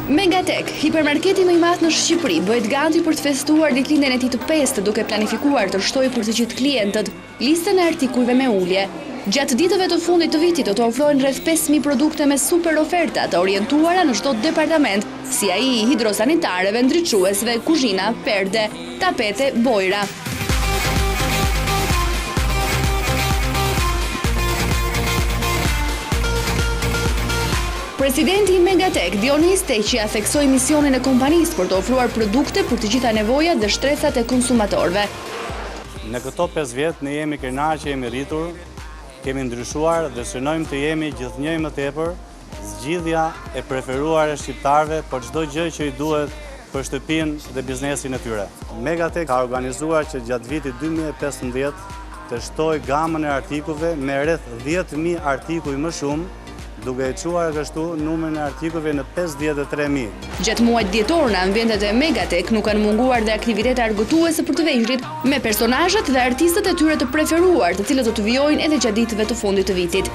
Megatek, hipermarketi më i madh në Shqipëri, bëhet gati për të festuar ditëlindjen e tij të 5, duke planifikuar të shtojë për të gjithë klientët listën e artikujve me ulje. Gjatë ditëve të fundit të vitit do të ofrohen rreth 5000 produkte me super oferta të orientuara në çdo departament, si ai i hidrosanitareve, ndriçuesve, kuzhina, perde, tapete, bojra. Presidenti i Megatek, Dionis Teqia, theksoi misionin e kompanisë për të ofruar produkte për të gjitha nevojat dhe shtresat e konsumatorëve. Në këto 5 vjet ne jemi kënaqë që jemi rritur, kemi ndryshuar dhe synojmë të jemi gjithnjë më tepër zgjidhja e preferuar e shqiptarëve për çdo gjë që i duhet për shtëpinë dhe biznesin e tyre. Megatek ka organizuar që gjatë vitit 2015 të shtojë gamën e artikujve me rreth 10.000 artikuj më shumë, duke e quar kështu numrin e artikujve në 53.000. Gjatë muajit dhjetor në ambientet e Megatek nuk kanë munguar dhe aktivitete argëtuese për të vegjëlit me personazhet dhe artistët e tyre të preferuar, të cilët do të vijojnë edhe gjatë ditëve të fundit të vitit.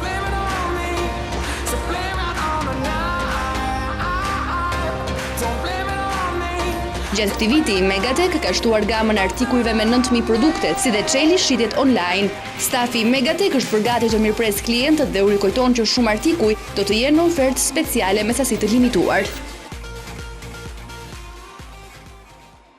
Gjatë këtij viti, Megatek ka shtuar gamën e artikujve me 9.000 produkte, si dhe çeli shitjet online. Stafi i Megatek është përgatitur të mirëpresë klientët dhe u rikujton që shumë artikuj do të jenë në ofertë speciale me sasi të limituar.